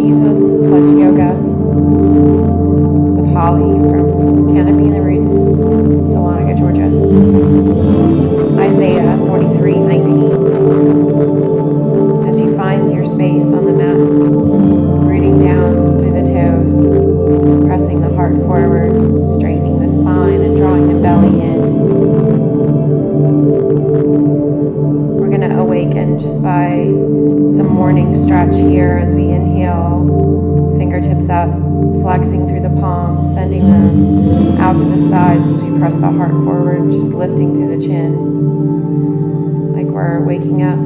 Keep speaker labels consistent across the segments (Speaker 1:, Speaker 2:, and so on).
Speaker 1: Jesus plus yoga with Holly from Canopy the Roots, Dahlonega, Georgia. Isaiah 43:19. As you find your space on the mat, rooting down through the toes, pressing the heart forward, straightening the spine and drawing the belly in. We're going to awaken just by some morning stretch here as we inhale, fingertips up, flexing through the palms, sending them out to the sides as we press the heart forward, just lifting through the chin like we're waking up.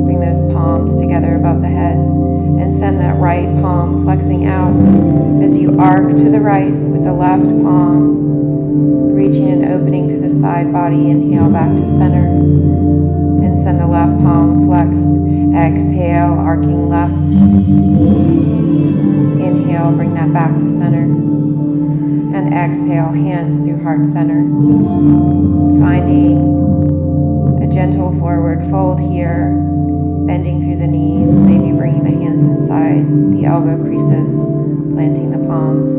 Speaker 1: Bring those palms together above the head and send that right palm flexing out as you arc to the right with the left palm, reaching and opening through the side body. Inhale back to center and send the left palm flexed. Exhale, arcing left. Inhale, bring that back to center. And exhale, hands through heart center. Finding a gentle forward fold here, bending through the knees, maybe bringing the hands inside the elbow creases, planting the palms,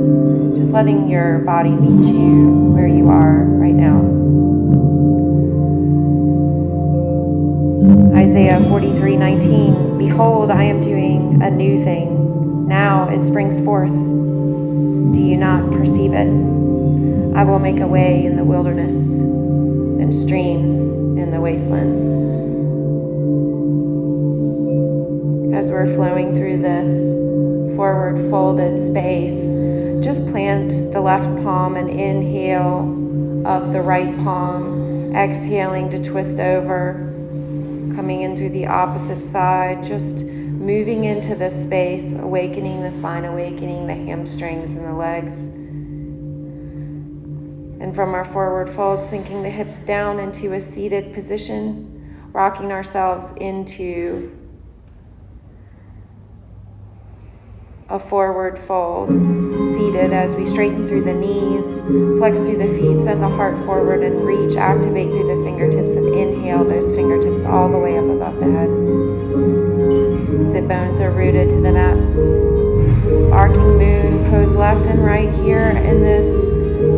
Speaker 1: just letting your body meet you where you are right now. Isaiah 43:19, behold, I am doing a new thing. Now it springs forth. Do you not perceive it? I will make a way in the wilderness and streams in the wasteland. As we're flowing through this forward folded space, just plant the left palm and inhale up the right palm, exhaling to twist over, coming in through the opposite side, just moving into this space, awakening the spine, awakening the hamstrings and the legs. And from our forward fold, sinking the hips down into a seated position, rocking ourselves into a forward fold, seated as we straighten through the knees, flex through the feet, send the heart forward and reach, activate through the fingertips and inhale those fingertips all the way up above the head. Sit bones are rooted to the mat. Arcing moon, pose left and right here in this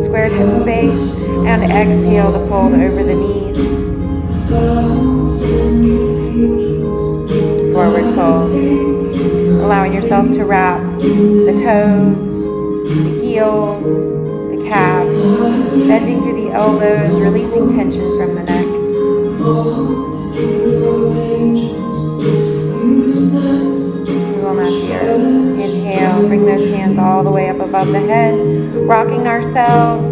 Speaker 1: squared hip space, and exhale to fold over the knees. Forward fold. Allowing yourself to wrap the toes, the heels, the calves, bending through the elbows, releasing tension from the neck. We will not fear. Inhale, bring those hands all the way up above the head, rocking ourselves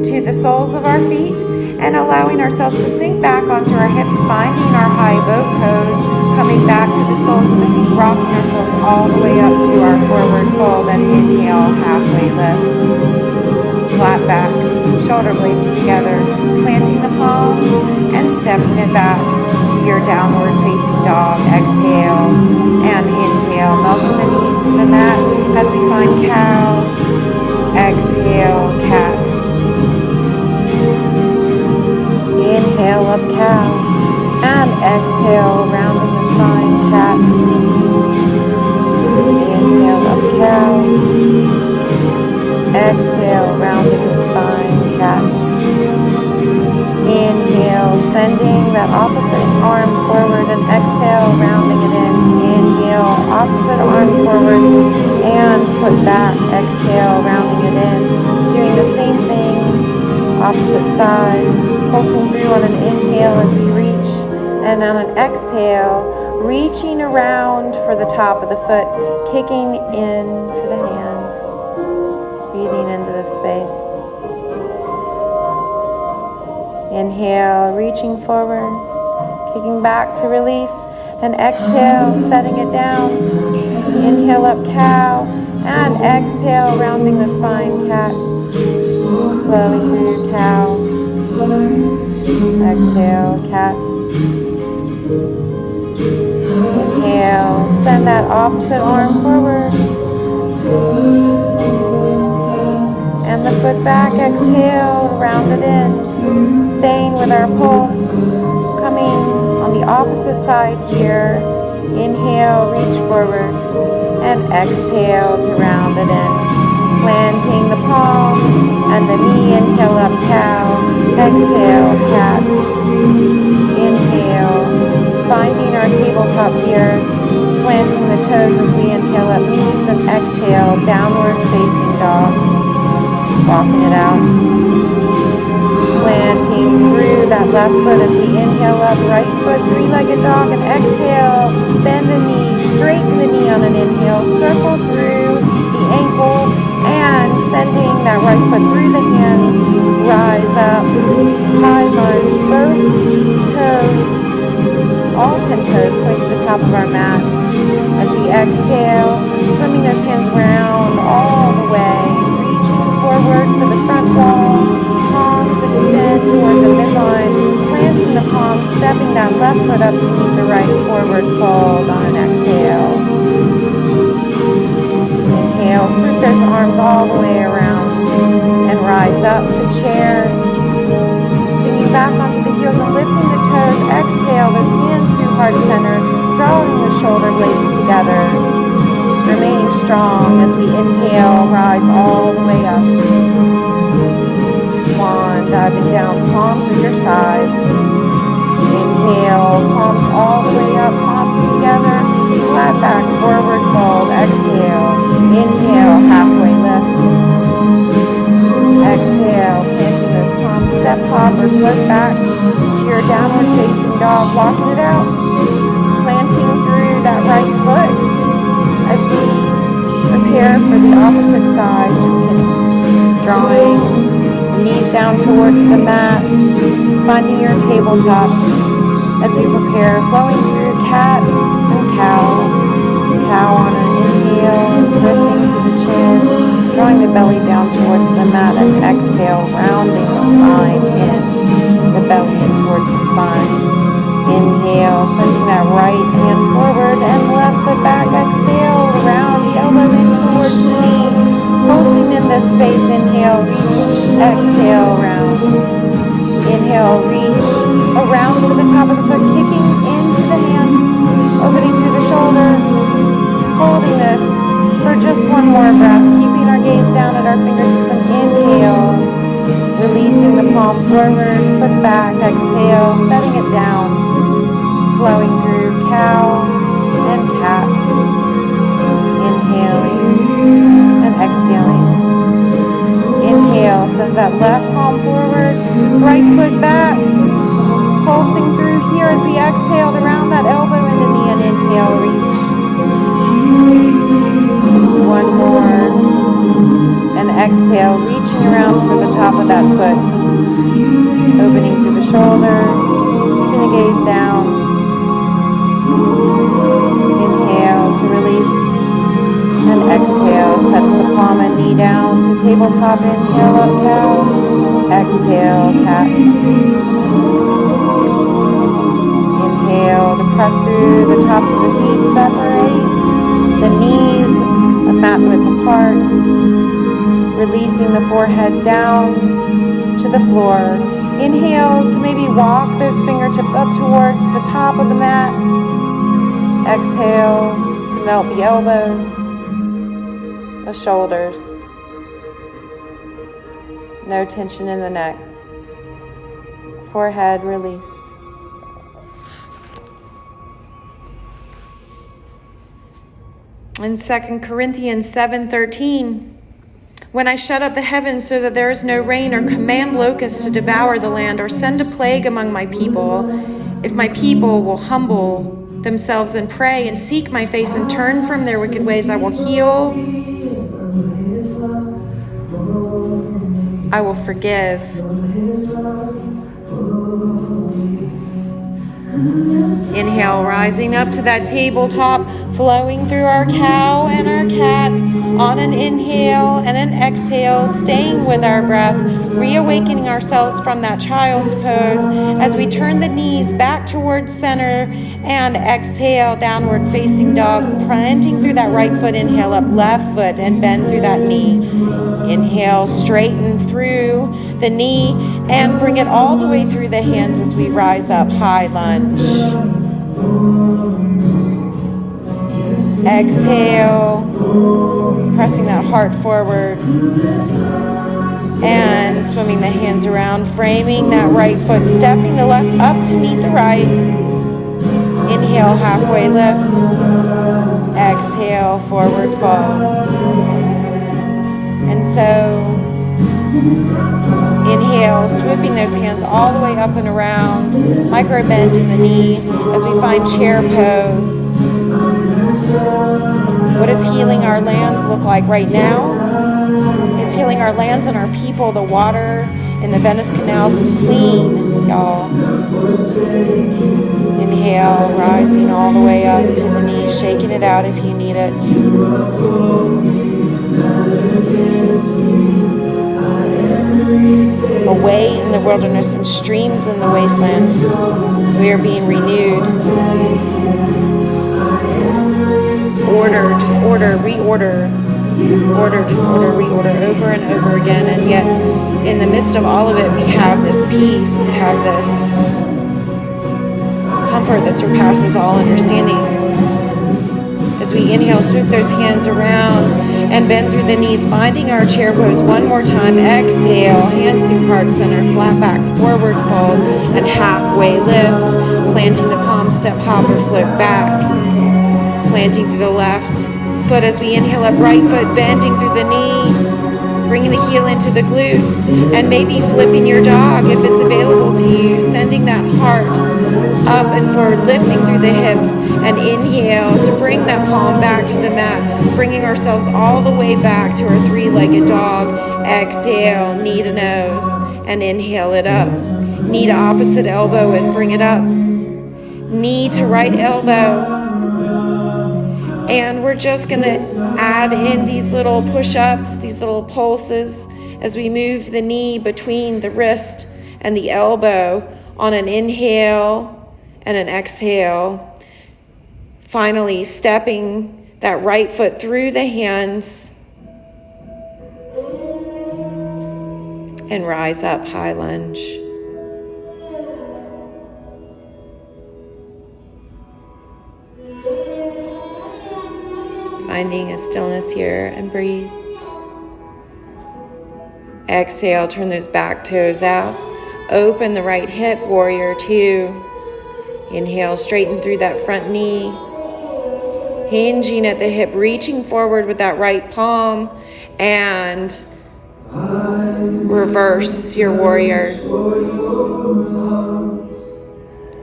Speaker 1: to the soles of our feet and allowing ourselves to sink back onto our hips, finding our high boat pose, coming back to the soles of the feet, rocking ourselves all the way up to our forward fold, and inhale, halfway lift. Flat back, shoulder blades together, planting the palms and stepping it back to your downward facing dog. Exhale and inhale, melting the knees to the mat as we find cow. Exhale, cat. Inhale up cow and exhale, rounding the spine, cat. Inhale up cow. Exhale, rounding the spine, cat. Inhale, sending that opposite arm forward and exhale, rounding it in. Inhale, opposite arm forward and foot back. Exhale, rounding it in. Doing the same thing, opposite side. Pulsing through on an inhale as we reach, and on an exhale, reaching around for the top of the foot, kicking into the hand, breathing into the space. Inhale, reaching forward, kicking back to release, and exhale, setting it down. Inhale up cow, and exhale, rounding the spine, cat, flowing through your cow. Exhale, cat. Inhale, send that opposite arm forward. And the foot back, exhale, round it in. Staying with our pulse, coming on the opposite side here, Inhale, reach forward, and exhale to round it in. Planting the palm and the knee, inhale up, cow, exhale, cat. Inhale, finding our tabletop here, planting the toes as we inhale up, knees, and exhale, downward facing dog. Walking it out. Planting through that left foot as we inhale up, right foot, three-legged dog, and exhale, bend the knee, straighten the knee on an inhale, circle through the ankle, and sending that right foot through the hands, rise up, high lunge, both toes, all 10 toes point to the top of our mat. As we exhale, swimming those hands around all the way, reaching forward for the front wall, palms extend toward the midline, planting the palm, stepping that left foot up to meet the right, forward fold on an exhale. Inhale, swoop those arms all the way around and rise up to chair. Sinking back onto the heels and lifting the toes. Exhale, those hands through heart center, drawing the shoulder blades together. Remaining strong as we inhale, rise all the way up. Swan, diving down, palms at your sides. Inhale, palms all the way up, palms together, flat back, forward fold. Exhale, inhale, halfway lift. Exhale, planting those palms, step, hop, or foot back to your downward facing dog, walking it out. Planting through that right foot as we prepare for the opposite side. Just kidding. Drawing knees down towards the mat, finding your tabletop as we prepare, flowing through cat and cow. Cow on an inhale, lifting to the chin, drawing the belly down towards the mat, and exhale, rounding the spine in, the belly in towards the spine. Inhale, sending that right hand forward and left foot back. Exhale, round the elbow in towards the knee. Pulsing in this space, inhale, reach, exhale, round. Inhale, reach around for the top of the foot, kicking into the hand, opening through the shoulder, holding this for just one more breath, keeping our gaze down at our fingertips, and inhale, releasing the palm forward, foot back, exhale, setting it down, flowing through cow and cat, inhaling and exhaling. Inhale, sends that left palm forward, right foot back, pulsing through here as we exhale to round that elbow into knee, and inhale, reach. One more, and exhale, reaching around for the top of that foot, opening through the shoulder, keeping the gaze down. Inhale to release. And exhale, sets the palm and knee down to tabletop. Inhale up, cow. Exhale, cat. Inhale to press through the tops of the feet, separate the knees a mat width apart, releasing the forehead down to the floor. Inhale to maybe walk those fingertips up towards the top of the mat. Exhale to melt the elbows, the shoulders, no tension in the neck, forehead released. In 2 Corinthians 7:13, when I shut up the heavens so that there is no rain, or command locusts to devour the land, or send a plague among my people, if my people will humble themselves and pray and seek my face and turn from their wicked ways, I will heal, I will forgive. Inhale, rising up to that tabletop, flowing through our cow and our cat on an inhale and an exhale, staying with our breath, reawakening ourselves from that child's pose as we turn the knees back towards center and exhale, downward facing dog, planting through that right foot, inhale up left foot and bend through that knee. Inhale, straighten through the knee and bring it all the way through the hands as we rise up, high lunge. Exhale, pressing that heart forward. And swimming the hands around, framing that right foot, stepping the left up to meet the right. Inhale, halfway lift. Exhale, forward fold. And so, inhale, swooping those hands all the way up and around, micro bend in the knee as we find chair pose. What does healing our lands look like right now? It's healing our lands and our people. The water in the Venice canals is clean, y'all. Inhale, rising all the way up to the knees, shaking it out if you need it. Away in the wilderness and streams in the wasteland, we are being renewed. Order, disorder, reorder. Order, disorder, reorder, over and over again. And yet, in the midst of all of it, we have this peace, we have this comfort that surpasses all understanding. As we inhale, swoop those hands around and bend through the knees, finding our chair pose one more time. Exhale, hands through heart center, flat back, forward fold, and halfway lift. Planting the palm, step, hop, or float back. Planting through the left foot as we inhale up, right foot bending through the knee, bringing the heel into the glute, and maybe flipping your dog if it's available to you, sending that heart up and forward, lifting through the hips, and inhale to bring that palm back to the mat, bringing ourselves all the way back to our three-legged dog. Exhale, knee to nose, and inhale it up. Knee to opposite elbow and bring it up. Knee to right elbow. And we're just going to add in these little push-ups, these little pulses, as we move the knee between the wrist and the elbow on an inhale and an exhale. Finally, stepping that right foot through the hands and rise up, high lunge. Finding a stillness here and breathe. Exhale, turn those back toes out. Open the right hip, warrior two. Inhale, straighten through that front knee. Hinging at the hip, reaching forward with that right palm. And reverse your warrior.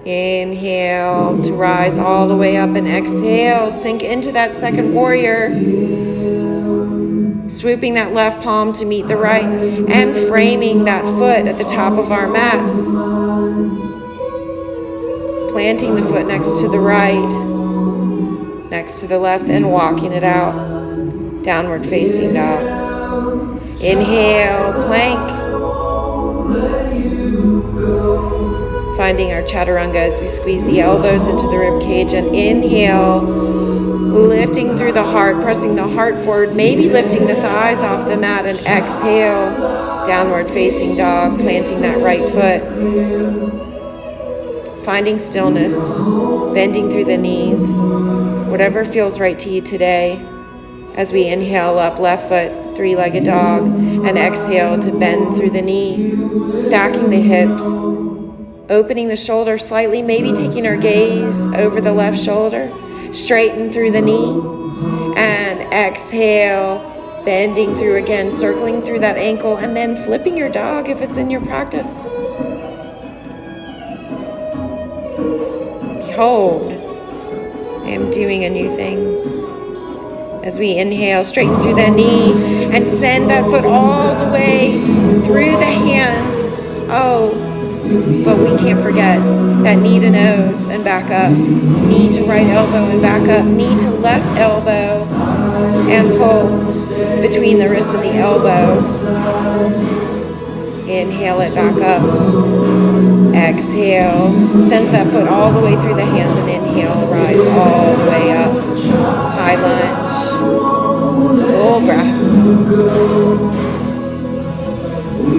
Speaker 1: Inhale to rise all the way up and exhale, sink into that second warrior. Swooping that left palm to meet the right and framing that foot at the top of our mats. Planting the foot next to the right, next to the left, and walking it out. Downward facing dog. Inhale, plank. Finding our chaturanga as we squeeze the elbows into the rib cage, and inhale, lifting through the heart, pressing the heart forward, maybe lifting the thighs off the mat, and exhale, downward facing dog, planting that right foot. Finding stillness, bending through the knees, whatever feels right to you today. As we inhale up, left foot, three-legged dog, and exhale to bend through the knee, stacking the hips, opening the shoulder slightly, maybe taking our gaze over the left shoulder, straighten through the knee, and exhale, bending through again, circling through that ankle, and then flipping your dog if it's in your practice. Behold, I am doing a new thing. As we inhale, straighten through the knee, and send that foot all the way through the hands. Oh, but we can't forget that knee to nose and back up, knee to right elbow and back up, knee to left elbow, and pulse between the wrist and the elbow. Inhale it back up. Exhale, sends that foot all the way through the hands, and inhale, rise all the way up. High lunge, full breath.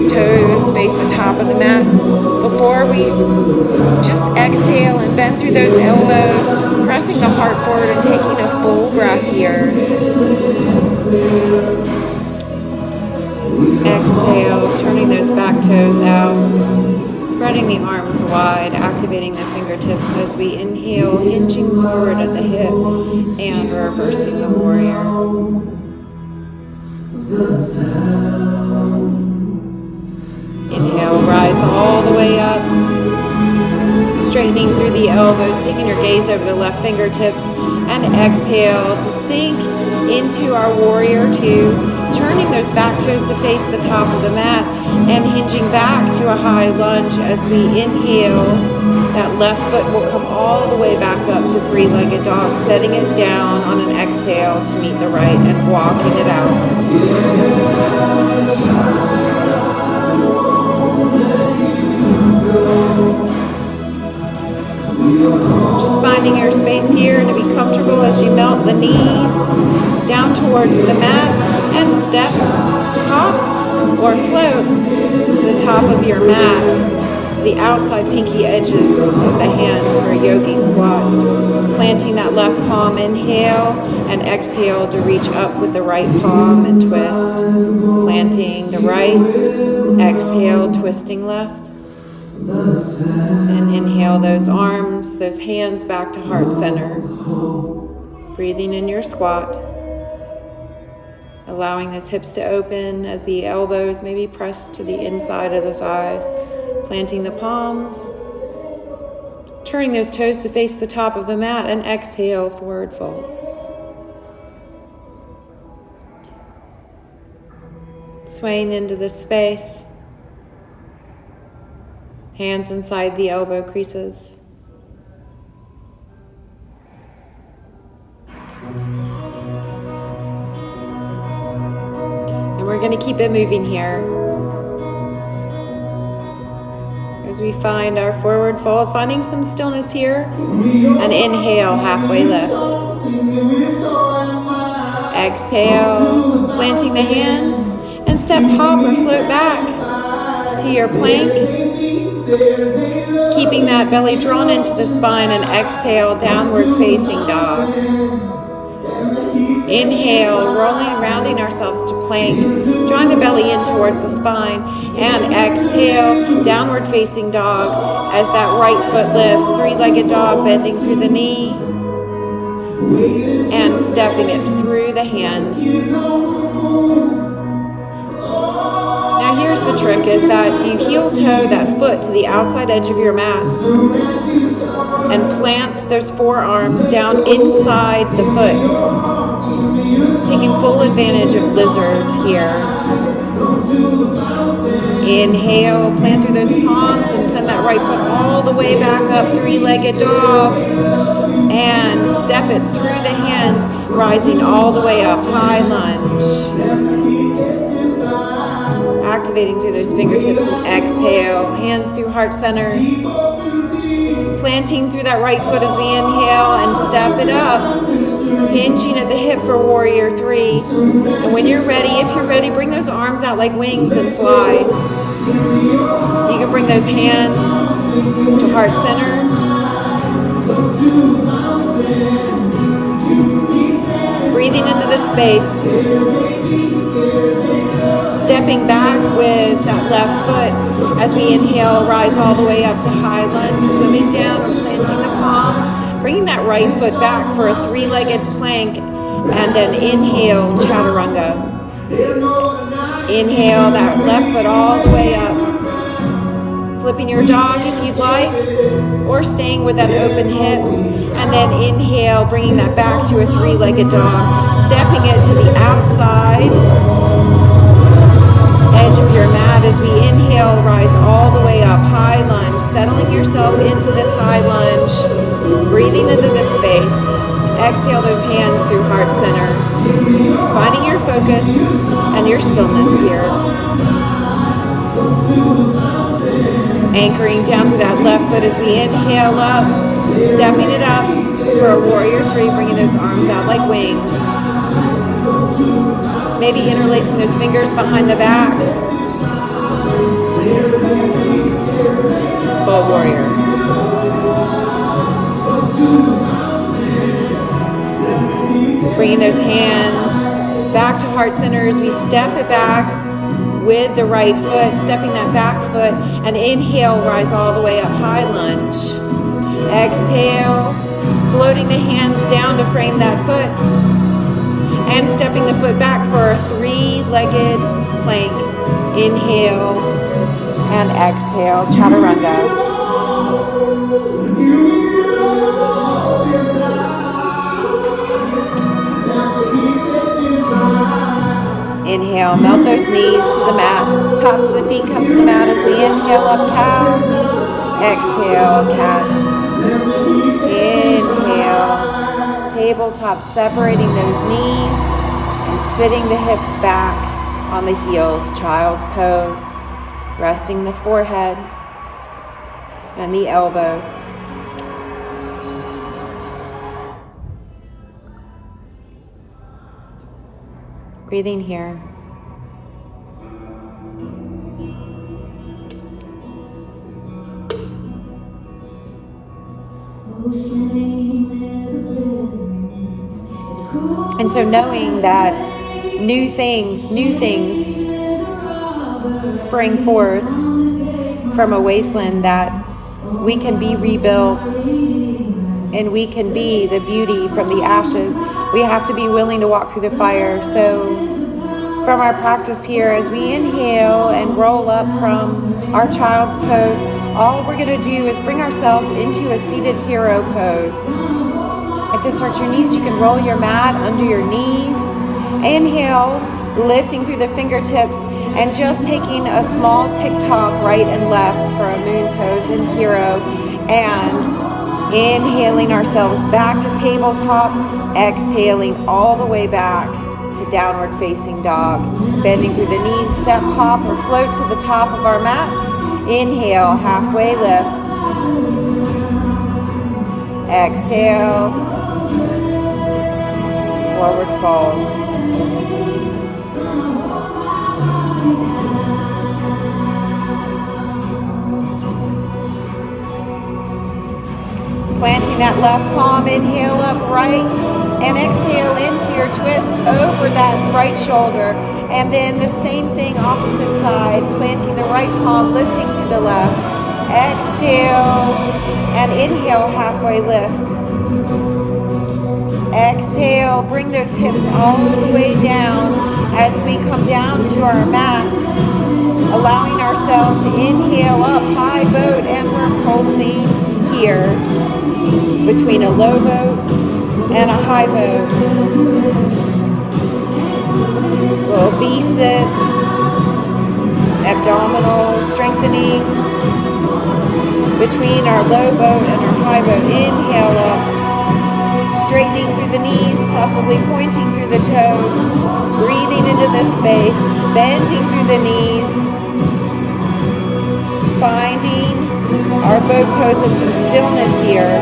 Speaker 1: Toes face the top of the mat. Before we just exhale and bend through those elbows, pressing the heart forward and taking a full breath here. Exhale, turning those back toes out, spreading the arms wide, activating the fingertips as we inhale, hinging forward at the hip and reversing the warrior. Inhale, rise all the way up, straightening through the elbows, taking your gaze over the left fingertips, and exhale to sink into our warrior two, turning those back toes to face the top of the mat and hinging back to a high lunge as we inhale. That left foot will come all the way back up to three-legged dog, setting it down on an exhale to meet the right and walking it out. Just finding your space here to be comfortable as you melt the knees down towards the mat and step, hop, or float to the top of your mat, to the outside pinky edges of the hands for a yogi squat. Planting that left palm, inhale, and exhale to reach up with the right palm and twist. Planting the right, exhale, twisting left. And inhale those arms, those hands back to heart center. Breathing in your squat. Allowing those hips to open as the elbows maybe press to the inside of the thighs. Planting the palms. Turning those toes to face the top of the mat and exhale, forward fold. Swaying into the space. Hands inside the elbow creases. And we're going to keep it moving here. As we find our forward fold, finding some stillness here. And inhale, halfway lift. Exhale, planting the hands. And step, hop, or float back to your plank. Keeping that belly drawn into the spine and exhale, downward facing dog. Inhale, rolling, rounding ourselves to plank, drawing the belly in towards the spine, and exhale, downward facing dog as that right foot lifts, three-legged dog, bending through the knee, and stepping it through the hands. Now here's the trick, is that you heel toe that foot to the outside edge of your mat and plant those forearms down inside the foot, taking full advantage of lizard here. Inhale, plant through those palms and send that right foot all the way back up, three-legged dog, and step it through the hands, rising all the way up, high lunge. Activating through those fingertips and exhale, hands through heart center. Planting through that right foot as we inhale and step it up. Hinging at the hip for warrior three. And when you're ready, if you're ready, bring those arms out like wings and fly. You can bring those hands to heart center. Breathing into the space. Stepping back with that left foot as we inhale, rise all the way up to high lunge, swimming down and planting the palms, bringing that right foot back for a three-legged plank, and then inhale, chaturanga. Inhale that left foot all the way up, flipping your dog if you'd like, or staying with that open hip, and then inhale, bringing that back to a three-legged dog, stepping it to the outside edge of your mat as we inhale, rise all the way up, high lunge, settling yourself into this high lunge, breathing into the space. Exhale those hands through heart center, finding your focus and your stillness here. Anchoring down through that left foot as we inhale up, stepping it up for a warrior three, bringing those arms out like wings. Maybe interlacing those fingers behind the back. Bull warrior. Bringing those hands back to heart center as we step it back with the right foot, stepping that back foot, and inhale, rise all the way up, high lunge. Exhale, floating the hands down to frame that foot, and stepping the foot back for a three-legged plank. Inhale and exhale, chaturanga. Inhale, melt those knees to the mat. Tops of the feet come to the mat as we inhale up, cow. Exhale, cat. Inhale, tabletop, separating those knees and sitting the hips back on the heels, child's pose. Resting the forehead and the elbows. Breathing here. And so knowing that new things spring forth from a wasteland, that we can be rebuilt and we can be the beauty from the ashes. We have to be willing to walk through the fire. So from our practice here, as we inhale and roll up from our child's pose, all we're going to do is bring ourselves into a seated hero pose. If this hurts your knees, you can roll your mat under your knees. Inhale, lifting through the fingertips and just taking a small tick-tock right and left for a moon pose in hero, and inhaling ourselves back to tabletop, exhaling all the way back to downward facing dog. Bending through the knees, step, hop, or float to the top of our mats. Inhale, halfway lift. Exhale, forward fold. Planting that left palm, inhale up right, and exhale into your twist over that right shoulder. And then the same thing, opposite side, planting the right palm, lifting to the left. Exhale, and inhale, halfway lift. Exhale, bring those hips all the way down as we come down to our mat, allowing ourselves to inhale up, high boat, and we're pulsing here between a low boat and a high boat. Little V-sit, abdominal strengthening between our low boat and our high boat. Inhale up, straightening through the knees, possibly pointing through the toes, breathing into this space, bending through the knees, finding our boat pose and some stillness here.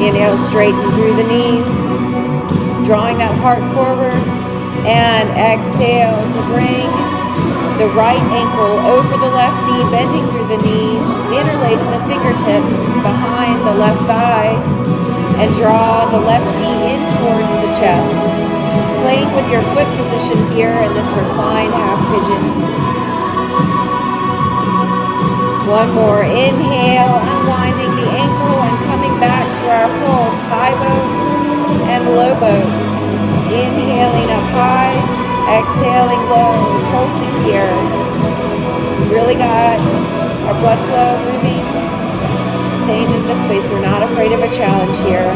Speaker 1: Inhale, straighten through the knees, drawing that heart forward, and exhale to bring the right ankle over the left knee, bending through the knees, interlace the fingertips behind the left thigh, and draw the left knee in towards the chest. Playing with your foot position here in this reclined half pigeon. One more, inhale, unwinding the ankle and coming back to our pulse, high boat and low boat. Inhaling up high, exhaling low, pulsing here. We've really got our blood flow moving, staying in this space. We're not afraid of a challenge here.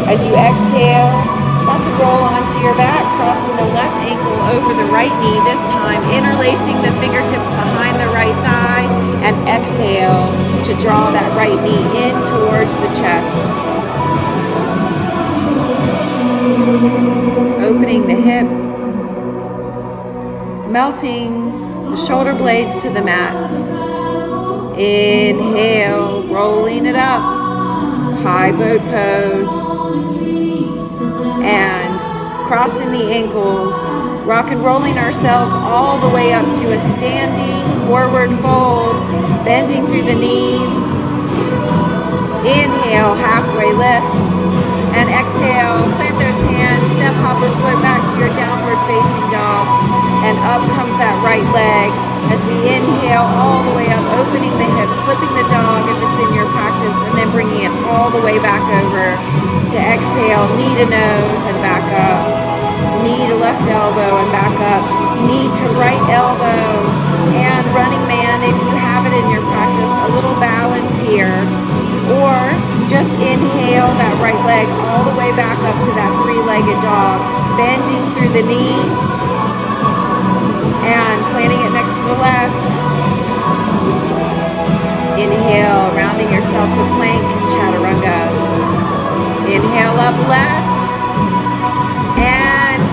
Speaker 1: As you exhale, rock and roll onto your back, crossing the left ankle over the right knee, this time interlacing the fingertips behind the right thigh, and exhale to draw that right knee in towards the chest. Opening the hip, melting the shoulder blades to the mat. Inhale, rolling it up, high boat pose, and crossing the ankles, rock and rolling ourselves all the way up to a standing forward fold, bending through the knees, Inhale, halfway lift. And exhale, plant those hands, step, hop, or float back to your downward facing dog. And up comes that right leg as we inhale all the way up, opening the hip, flipping the dog if it's in your practice, and then bringing it all the way back over to exhale, knee to nose and back up. Knee to left elbow and back up. Knee to right elbow. And running man, if you have it in your practice, a little balance here. Or just inhale that right leg all the way back up to that three-legged dog, bending through the knee and planting it next to the left. Inhale, rounding yourself to plank, chaturanga. Inhale up left. And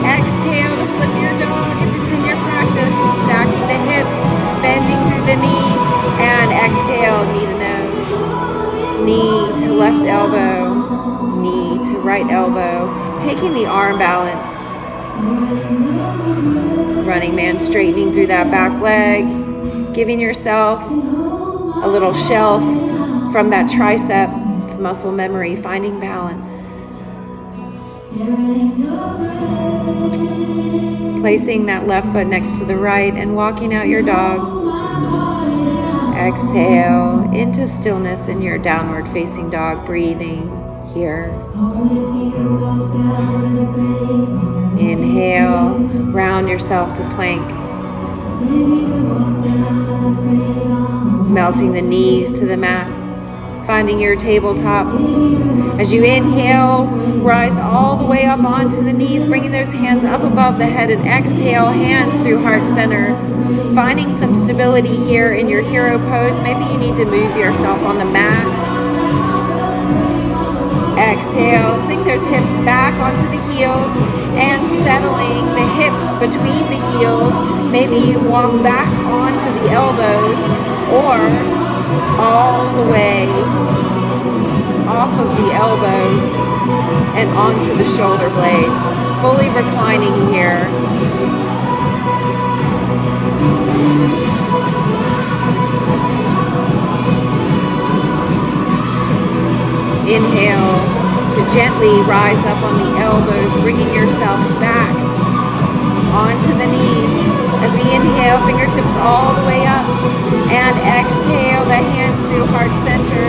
Speaker 1: exhale to flip your dog if it's in your practice, stacking the hips, bending through the knee, and exhale, knee to nose. Knee to left elbow, knee to right elbow, taking the arm balance. Running man, straightening through that back leg, giving yourself a little shelf from that triceps muscle memory, finding balance. Placing that left foot next to the right and walking out your dog. Exhale into stillness in your downward facing dog, breathing here. Inhale, round yourself to plank. Melting the knees to the mat, finding your tabletop. As you inhale, rise all the way up onto the knees, bringing those hands up above the head, and exhale, hands through heart center. Finding some stability here in your hero pose. Maybe you need to move yourself on the mat. Exhale, sink those hips back onto the heels and settling the hips between the heels. Maybe you walk back onto the elbows or all the way off of the elbows and onto the shoulder blades. Fully reclining here. Inhale to gently rise up on the elbows, bringing yourself back onto the knees. As we inhale, fingertips all the way up, and exhale, the hands through heart center.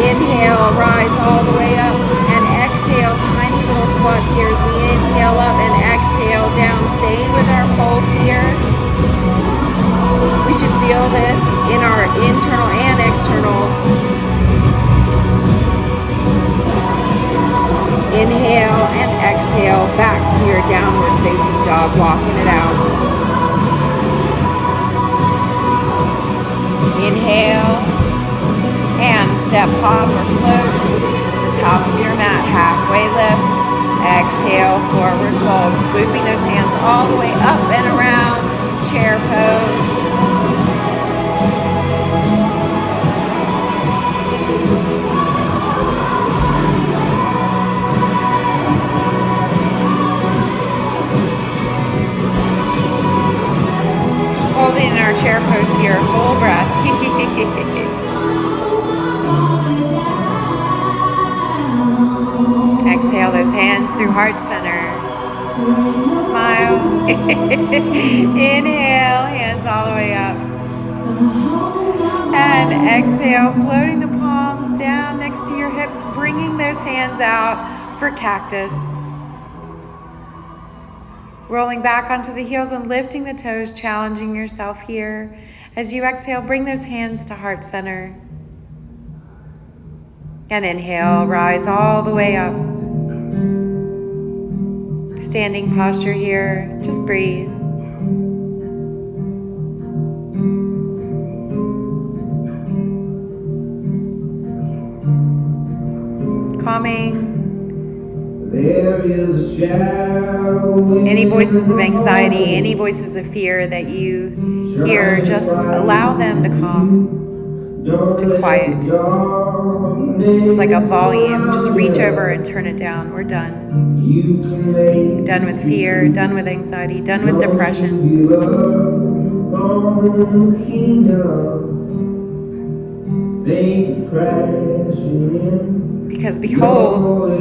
Speaker 1: Inhale, rise all the way up, and exhale, tiny little squats here as we inhale up and exhale down, staying with our pulse here. We should feel this in our internal and external. Inhale and exhale back to your downward facing dog, walking it out. Inhale and step, hop, or float to the top of your mat, halfway lift. Exhale, forward fold, swooping those hands all the way up and around, chair pose. Holding in our chair pose here, full breath. Exhale those hands through heart center. Smile. Inhale, hands all the way up. And exhale, floating the palms down next to your hips, bringing those hands out for cactus. Rolling back onto the heels and lifting the toes, challenging yourself here. As you exhale, bring those hands to heart center. And inhale, rise all the way up. Standing posture here, just breathe. Calming. Any voices of anxiety, any voices of fear that you hear, just allow them to calm, to quiet. Just like a volume, just reach over and turn it down. We're done. We're done with fear, done with anxiety, done with depression. Because behold,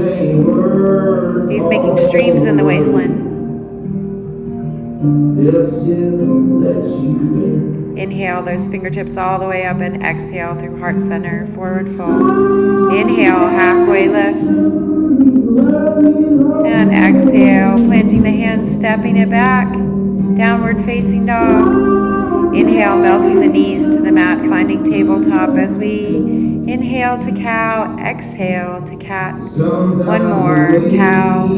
Speaker 1: He's making streams in the wasteland. Inhale those fingertips all the way up and exhale through heart center, forward fold. Inhale, halfway lift. And exhale, planting the hands, stepping it back, downward facing dog. Inhale, melting the knees to the mat, finding tabletop as we inhale to cow, exhale to cat. One more, cow,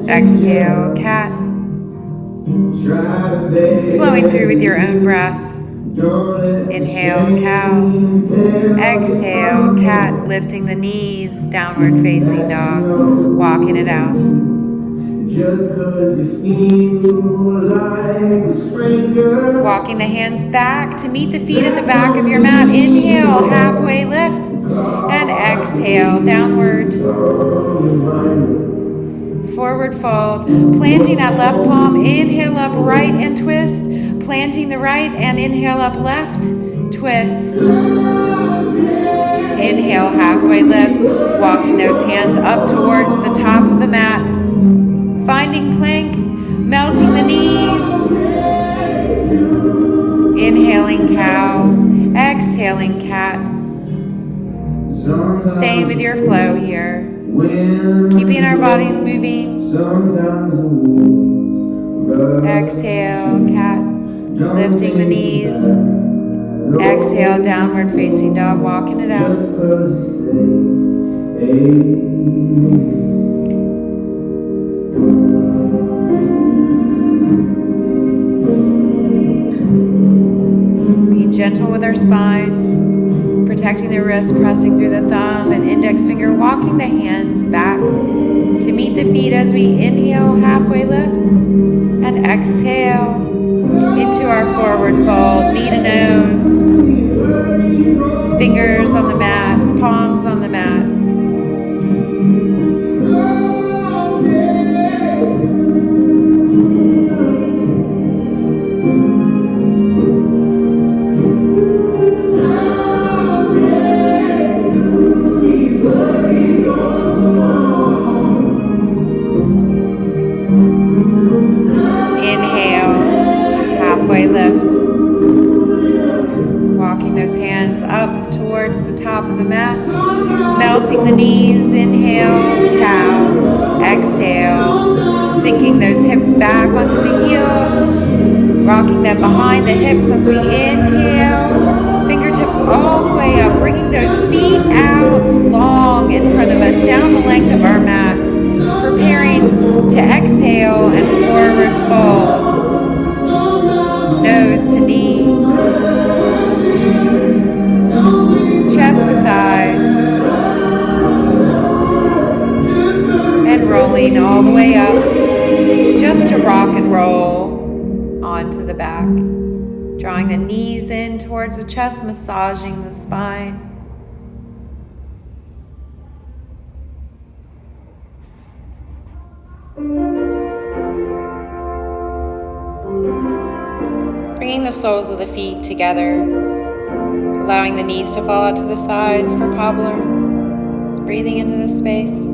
Speaker 1: exhale, cat. Flowing through with your own breath. Inhale, cow. Exhale, cat, lifting the knees, downward facing dog, walking it out. Walking the hands back to meet the feet at the back of your mat. Inhale, halfway lift, and exhale, downward. Forward fold, planting that left palm, inhale up right and twist, planting the right and inhale up left, twist. Inhale, halfway lift, walking those hands up towards the top of the mat, finding plank, melting the knees. Inhaling cow, exhaling cat. Staying with your flow here. Keeping our bodies moving. Exhale, cat. Lifting the knees. Exhale, downward facing dog, walking it out. Being gentle with our spines. Protecting the wrist, pressing through the thumb and index finger, walking the hands back to meet the feet as we inhale, halfway lift, and exhale into our forward fold, knee to nose, fingers on the mat, palms on the mat. Lift. Walking those hands up towards the top of the mat. Melting the knees. Inhale, cow. Exhale. Sinking those hips back onto the heels. Rocking them behind the hips as we inhale. Fingertips all the way up. Bringing those feet out long in front of us. Down the length of our mat. Preparing to exhale and forward fold. Nose to knee, chest to thighs, and rolling all the way up, just to rock and roll onto the back. Drawing the knees in towards the chest, massaging the spine. Bringing the soles of the feet together, allowing the knees to fall out to the sides for cobbler. Just breathing into this space.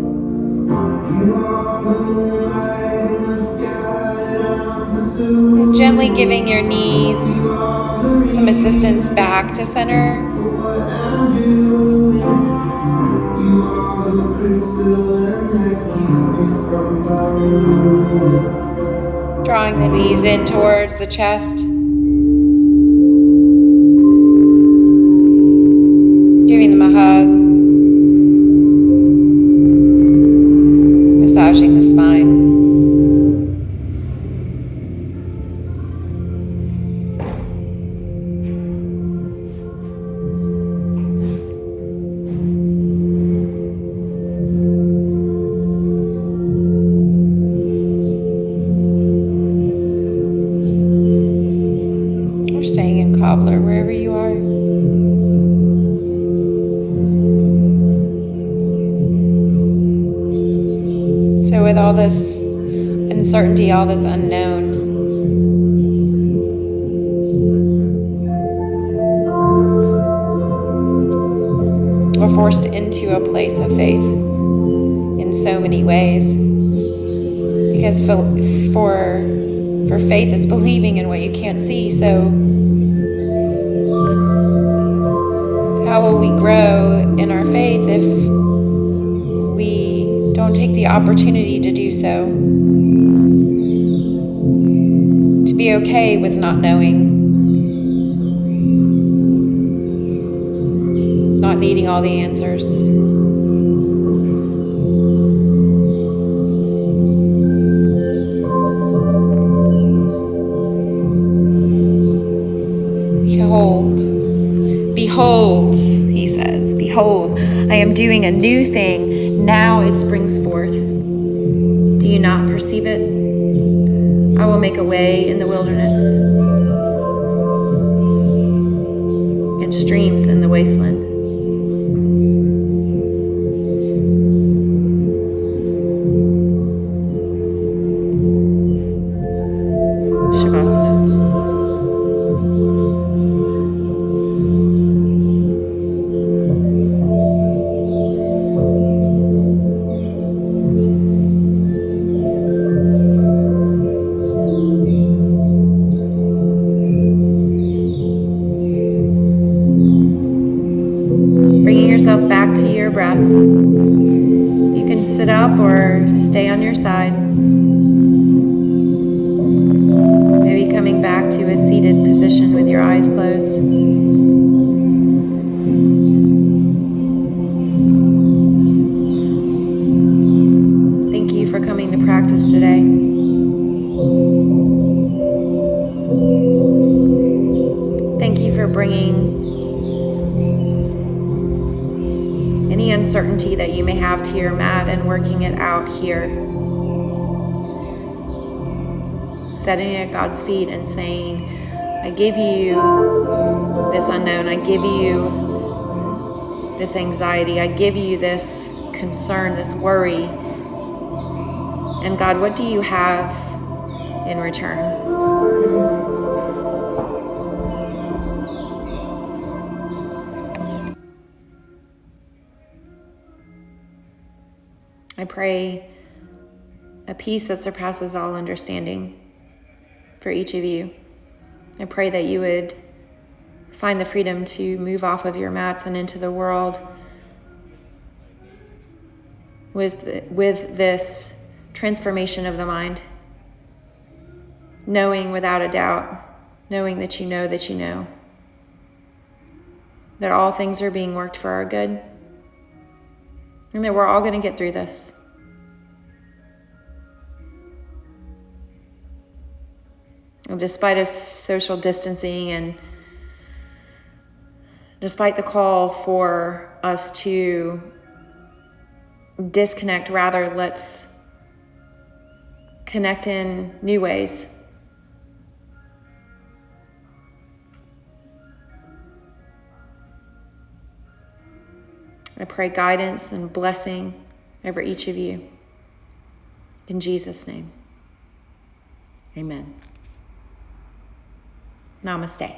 Speaker 1: And gently giving your knees some assistance back to center. Drawing the knees in towards the chest. Giving them a hug. Massaging the spine. Or staying in cobbler wherever you are. So with all this uncertainty, all this unknown, we're forced into a place of faith in so many ways. Because for faith is believing in what you can't see. So how will we grow in our faith if we don't take the opportunity to do so? To be okay with not knowing, not needing all the answers. Behold, he says, behold, I am doing a new thing. Now it springs forth. Do you not perceive it? I will make a way in the wilderness and streams in the wasteland. Shavasana. Bringing yourself back to your breath. You can sit up or stay on your side. Maybe coming back to a seated position with your eyes closed. Thank you for coming to practice today. Thank you for bringing any uncertainty that you may have to your mat and working it out here. Setting it at God's feet and saying, I give you this unknown. I give you this anxiety. I give you this concern, this worry. And God, what do you have in return? I pray a peace that surpasses all understanding for each of you. I pray that you would find the freedom to move off of your mats and into the world with this transformation of the mind, knowing without a doubt, knowing that you know that all things are being worked for our good, and that we're all going to get through this. And despite of social distancing and despite the call for us to disconnect, rather, let's connect in new ways. I pray guidance and blessing over each of you. In Jesus' name, amen. Namaste.